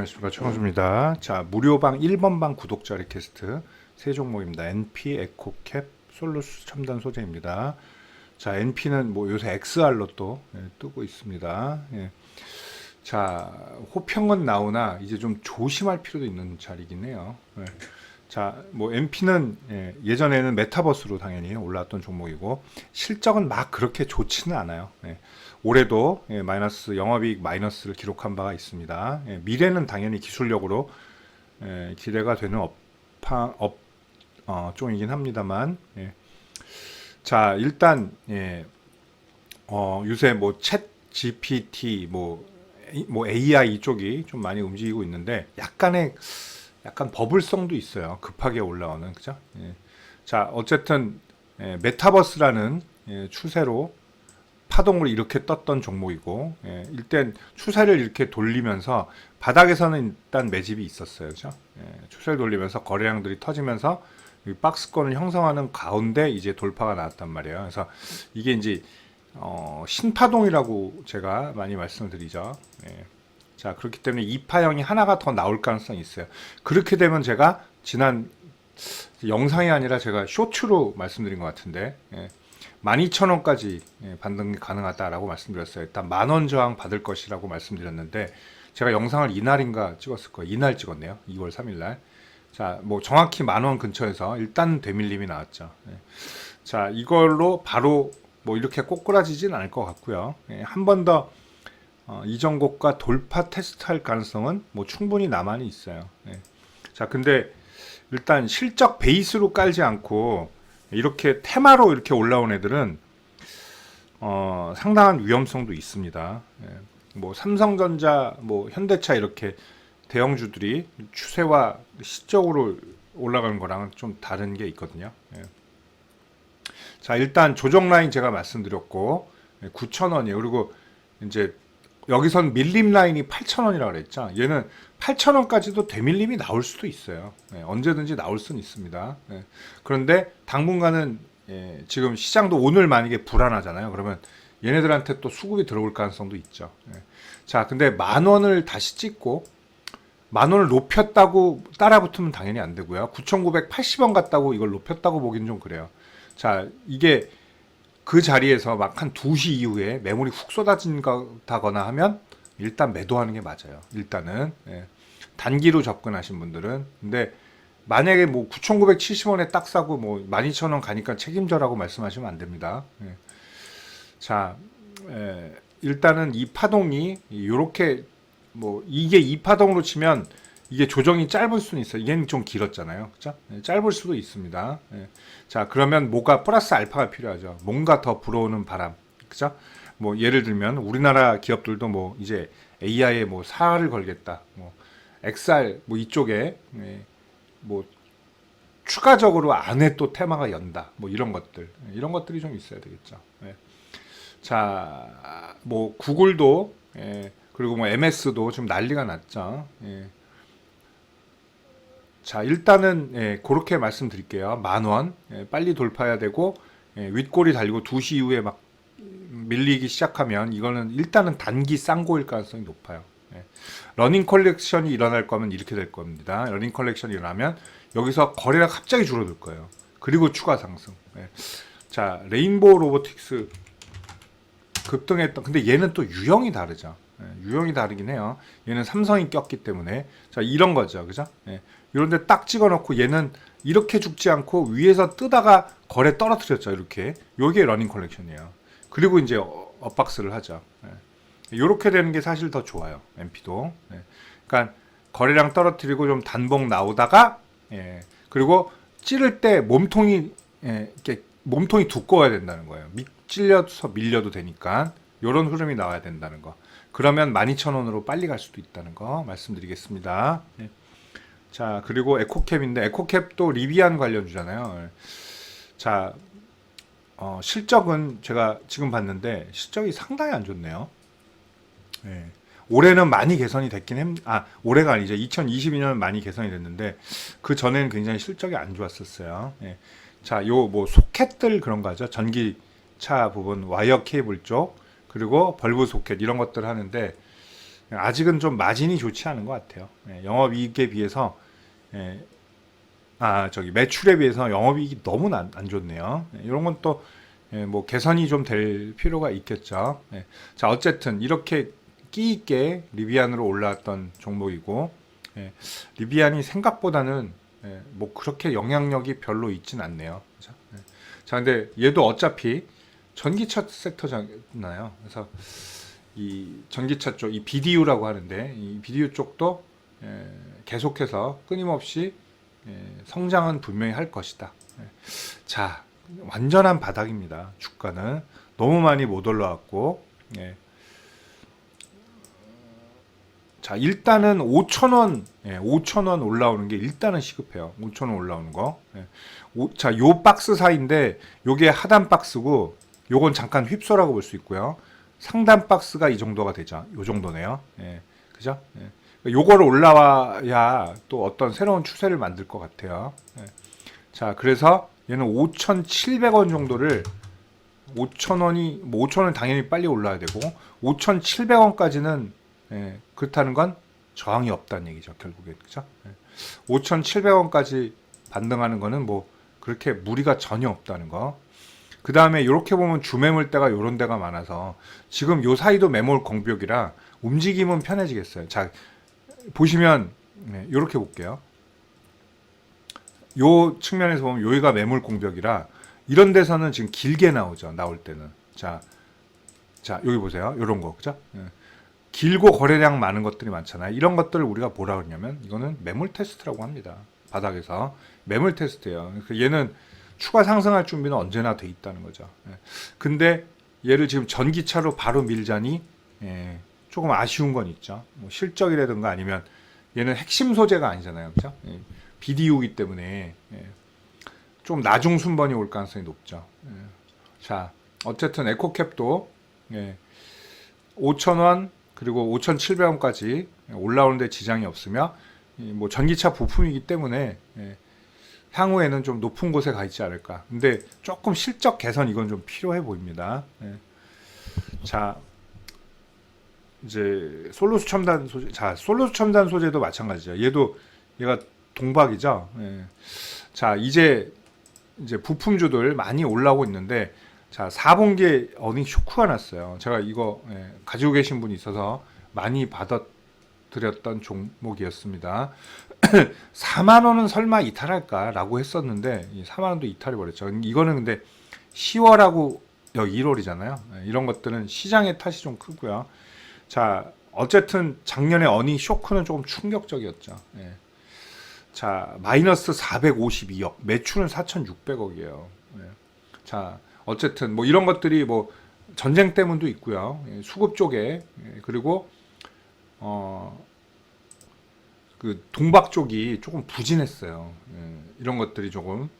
안녕하십니까, 최광수입니다. 자, 무료방 1번방 구독자 리퀘스트 세 종목입니다. NP, 에코캡, 솔루스 첨단 소재입니다. 자, NP는 뭐 요새 XR로 또 뜨고 있습니다. 자, 호평은 나오나 이제 좀 조심할 필요도 있는 자리긴 해요. 자, 뭐 NP는 예전에는 메타버스로 당연히 올라왔던 종목이고 실적은 막 그렇게 좋지는 않아요. 올해도 마이너스, 영업이익 마이너스를 기록한 바가 있습니다. 미래는 당연히 기술력으로 기대가 되는 종이긴 합니다만, 자, 일단 요새 뭐 챗 GPT 뭐 AI 이쪽이 좀 많이 움직이고 있는데 약간 버블성도 있어요. 급하게 올라오는, 그죠? 자, 어쨌든 메타버스라는 추세로 파동을 이렇게 떴던 종목이고, 일단 추세를 이렇게 돌리면서 바닥에서는 일단 매집이 있었어요, 그죠? 추세를 돌리면서 거래량들이 터지면서 박스권을 형성하는 가운데 이제 돌파가 나왔단 말이에요. 그래서 이게 이제 신파동이라고 제가 많이 말씀을 드리죠. 자, 그렇기 때문에 이파형이 하나가 더 나올 가능성이 있어요. 그렇게 되면 제가 지난 영상이 아니라 제가 쇼츠로 말씀드린 것 같은데, 12,000원까지 반등이 가능하다라고 말씀드렸어요. 일단 10,000원 저항 받을 것이라고 말씀드렸는데, 제가 영상을 이날인가 찍었을 거예요. 이날 찍었네요. 2월 3일날. 자, 뭐 정확히 10,000원 근처에서 일단 되밀림이 나왔죠. 자, 이걸로 바로 뭐 이렇게 꼬꾸라지진 않을 것 같고요. 한 번 더 이전고가 돌파 테스트할 가능성은 뭐 충분히 남아는 있어요. 자, 근데 일단 실적 베이스로 깔지 않고 이렇게 테마로 이렇게 올라온 애들은 상당한 위험성도 있습니다. 뭐 삼성전자, 뭐 현대차 이렇게 대형주들이 추세와 시적으로 올라가는 거랑은 좀 다른 게 있거든요. 자, 일단 조정 라인 제가 말씀드렸고 9,000원이에요. 그리고 이제 여기선 밀림 라인이 8,000원이라고 그랬죠. 얘는 8,000원까지도 되밀림이 나올 수도 있어요. 언제든지 나올 수는 있습니다. 그런데 당분간은 지금 시장도 오늘 만약에 불안하잖아요. 그러면 얘네들한테 또 수급이 들어올 가능성도 있죠. 자, 근데 10,000원을 다시 찍고 10,000원을 높였다고 따라붙으면 당연히 안 되고요. 9,980원 같다고 이걸 높였다고 보기는 좀 그래요. 자, 이게 그 자리에서 막 한 2시 이후에 매물이 훅 쏟아진다거나 하면 일단 매도하는 게 맞아요. 일단은 단기로 접근하신 분들은. 근데 만약에 뭐 9,970원에 딱 사고 뭐 12,000원 가니까 책임져라고 말씀하시면 안 됩니다. 자, 일단은 이 파동이 이렇게 뭐 이게 이 파동으로 치면 이게 조정이 짧을 수는 있어요. 이게 좀 길었잖아요. 그죠? 짧을 수도 있습니다. 자, 그러면 뭐가 플러스 알파가 필요하죠. 뭔가 더 불어오는 바람. 그죠? 뭐 예를 들면 우리나라 기업들도 뭐 이제 AI에 뭐 사활을 걸겠다. 뭐 XR 뭐 이쪽에 뭐 추가적으로 안에 또 테마가 연다. 뭐 이런 것들. 이런 것들이 좀 있어야 되겠죠. 자, 뭐 구글도 그리고 뭐 MS도 좀 난리가 났죠. 자, 일단은 그렇게 말씀드릴게요. 10,000원 빨리 돌파해야 되고 윗골이 달리고 2시 이후에 막 밀리기 시작하면 이거는 일단은 단기 쌍고일 가능성이 높아요. 러닝 컬렉션이 일어날 거면 이렇게 될 겁니다. 러닝 컬렉션이 일어나면 여기서 거래가 갑자기 줄어들 거예요. 그리고 추가 상승. 자, 레인보우 로보틱스 급등했던, 근데 얘는 또 유형이 다르죠. 유형이 다르긴 해요. 얘는 삼성이 꼈기 때문에. 자, 이런 거죠. 그죠? 이런데 딱 찍어 놓고 얘는 이렇게 죽지 않고 위에서 뜨다가 거래 떨어뜨렸죠. 이렇게. 요게 러닝 컬렉션이에요. 그리고 이제 엇박스를 하죠. 이렇게 되는 게 사실 더 좋아요. MP도. 그러니까 거래량 떨어뜨리고 좀 단봉 나오다가 그리고 찌를 때 몸통이 이렇게 몸통이 두꺼워야 된다는 거예요. 찔려서 밀려도 되니까 이런 흐름이 나와야 된다는 거. 그러면 12,000원으로 빨리 갈 수도 있다는 거 말씀드리겠습니다. 자, 그리고 에코캡인데 에코캡도 리비안 관련주잖아요. 자, 실적은 제가 지금 봤는데 실적이 상당히 안 좋네요. 올해는 많이 개선이 됐긴 올해가 아니죠. 2022년은 많이 개선이 됐는데 그 전에는 굉장히 실적이 안 좋았었어요. 자, 요 뭐 소켓들 그런 거죠. 전기차 부분 와이어 케이블 쪽 그리고 벌브 소켓 이런 것들 하는데 아직은 좀 마진이 좋지 않은 것 같아요. 영업이익에 비해서 매출에 비해서 영업이익이 너무 안 좋네요. 이런 건 또 뭐 개선이 좀 될 필요가 있겠죠. 자, 어쨌든 이렇게 끼 있게 리비안으로 올라왔던 종목이고, 리비안이 생각보다는 뭐 그렇게 영향력이 별로 있진 않네요. 자, 근데 얘도 어차피 전기차 섹터잖아요. 그래서 이 전기차 쪽, 이 BDU라고 하는데, 이 BDU 쪽도 계속해서 끊임없이 성장은 분명히 할 것이다. 자, 완전한 바닥입니다. 주가는 너무 많이 못 올라왔고, 자, 일단은 5,000원, 5,000원 올라오는 게 일단은 시급해요. 5,000원 올라오는 거. 자, 요 박스 사이인데 요게 하단 박스고 요건 잠깐 휩소라고 볼 수 있고요. 상단 박스가 이 정도가 되죠. 요 정도네요. 그죠? 요거를 올라와야 또 어떤 새로운 추세를 만들 것 같아요. 자, 그래서 얘는 5,700원 정도를 5,000원이 뭐 5,000원 당연히 빨리 올라야 되고 5,700원까지는 그렇다는 건 저항이 없다는 얘기죠. 결국에 그죠? 5,700원까지 반등하는 거는 뭐 그렇게 무리가 전혀 없다는 거. 그 다음에 이렇게 보면 주매물대가 요런 데가 많아서 지금 요 사이도 매몰 공벽이라 움직임은 편해지겠어요. 자, 보시면 이렇게 볼게요. 요 측면에서 보면 여기가 매물 공벽이라 이런 데서는 지금 길게 나오죠. 나올 때는. 자, 여기 보세요. 요런 거. 그죠? 길고 거래량 많은 것들이 많잖아요. 이런 것들을 우리가 뭐라 그러냐면 이거는 매물 테스트라고 합니다. 바닥에서 매물 테스트예요. 그러니까 얘는 추가 상승할 준비는 언제나 돼 있다는 거죠. 근데 얘를 지금 전기차로 바로 밀자니 조금 아쉬운 건 있죠. 뭐 실적이라든가 아니면 얘는 핵심 소재가 아니잖아요. 그죠? BDU이기 때문에 좀 나중 순번이 올 가능성이 높죠. 자, 어쨌든 에코캡도 5,000원 그리고 5,700원까지 올라오는데 지장이 없으며 뭐 전기차 부품이기 때문에 향후에는 좀 높은 곳에 가 있지 않을까. 근데 조금 실적 개선 이건 좀 필요해 보입니다. 자, 이제 솔루스 첨단 소재. 자, 솔루스 첨단 소재도 마찬가지죠. 얘가 동박이죠. 자, 이제 부품주들 많이 올라오고 있는데, 자, 4분기에 어닝 쇼크가 났어요. 제가 이거 가지고 계신 분이 있어서 많이 받아들였던 종목이었습니다. 4만 원은 설마 이탈할까라고 했었는데 4만 원도 이탈해 버렸죠. 이거는 근데 10월하고 여기 1월이잖아요. 이런 것들은 시장의 탓이 좀 크고요. 자, 어쨌든 작년에 어닝 쇼크는 조금 충격적이었죠. 자, 마이너스 452억, 매출은 4,600억이에요. 자, 어쨌든 뭐 이런 것들이 뭐 전쟁 때문도 있고요. 수급 쪽에 그리고 그 동박 쪽이 조금 부진했어요. 이런 것들이 조금.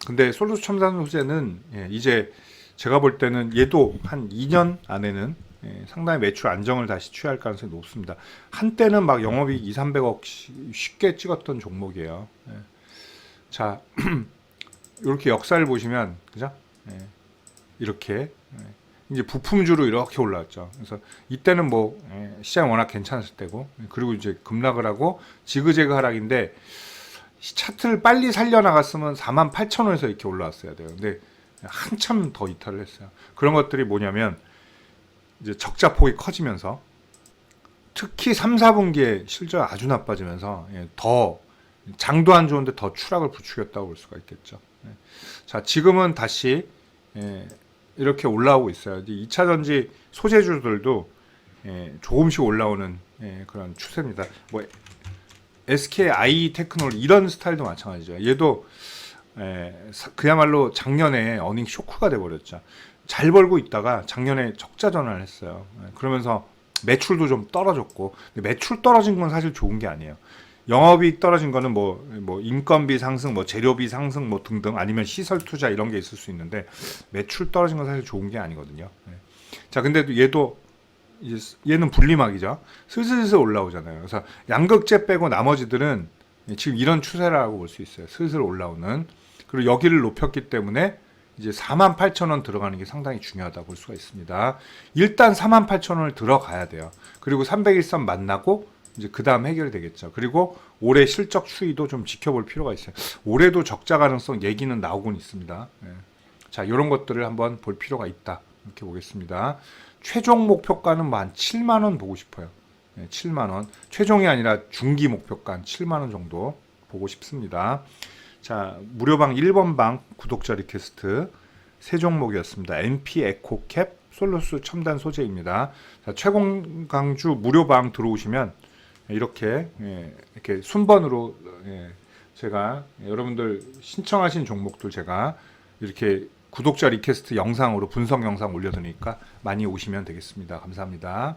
근데 솔루스 첨단 소재는 이제 제가 볼 때는 얘도 한 2년 안에는 상당히 매출 안정을 다시 취할 가능성이 높습니다. 한때는 막 영업이익 200~300억 쉽게 찍었던 종목이에요. 자, 이렇게 역사를 보시면 그죠? 이렇게 이제 부품주로 이렇게 올라왔죠. 그래서 이때는 뭐 시장 워낙 괜찮았을 때고 그리고 이제 급락을 하고 지그재그 하락인데 차트를 빨리 살려나갔으면 48,000원에서 이렇게 올라왔어야 돼요. 근데 한참 더 이탈을 했어요. 그런 것들이 뭐냐면 이제 적자폭이 커지면서 특히 3, 4분기에 실적 아주 나빠지면서 더 장도 안 좋은데 더 추락을 부추겼다고 볼 수가 있겠죠. 자, 지금은 다시 이렇게 올라오고 있어요. 2차전지 소재주들도 조금씩 올라오는 그런 추세입니다. 뭐 SKI 테크놀 이런 스타일도 마찬가지죠. 얘도 그야말로 작년에 어닝 쇼크가 돼버렸죠. 잘 벌고 있다가 작년에 적자 전환을 했어요. 그러면서 매출도 좀 떨어졌고, 근데 매출 떨어진 건 사실 좋은 게 아니에요. 영업이익 떨어진 거는 뭐 인건비 상승, 뭐 재료비 상승, 뭐 등등 아니면 시설 투자 이런 게 있을 수 있는데 매출 떨어진 건 사실 좋은 게 아니거든요. 자, 근데 얘는 분리막이죠. 슬슬 올라오잖아요. 그래서 양극재 빼고 나머지들은 지금 이런 추세라고 볼 수 있어요. 슬슬 올라오는. 그리고 여기를 높였기 때문에 이제 48,000원 들어가는 게 상당히 중요하다 볼 수가 있습니다. 일단 48,000원을 들어가야 돼요. 그리고 301선 만나고 이제 그 다음 해결이 되겠죠. 그리고 올해 실적 추이도 좀 지켜볼 필요가 있어요. 올해도 적자 가능성 얘기는 나오곤 있습니다. 예. 자, 이런 것들을 한번 볼 필요가 있다. 이렇게 보겠습니다. 최종 목표가는 뭐 한 7만 원 보고 싶어요. 예, 7만 원. 최종이 아니라 중기 목표가 한 7만 원 정도 보고 싶습니다. 자, 무료방 1번 방 구독자 리퀘스트 세 종목이었습니다. NP 에코캡 솔루스 첨단 소재입니다. 자, 최공강주 무료방 들어오시면 이렇게 이렇게 순번으로 제가 여러분들 신청하신 종목들 제가 이렇게 구독자 리퀘스트 영상으로 분석 영상 올려드리니까 많이 오시면 되겠습니다. 감사합니다.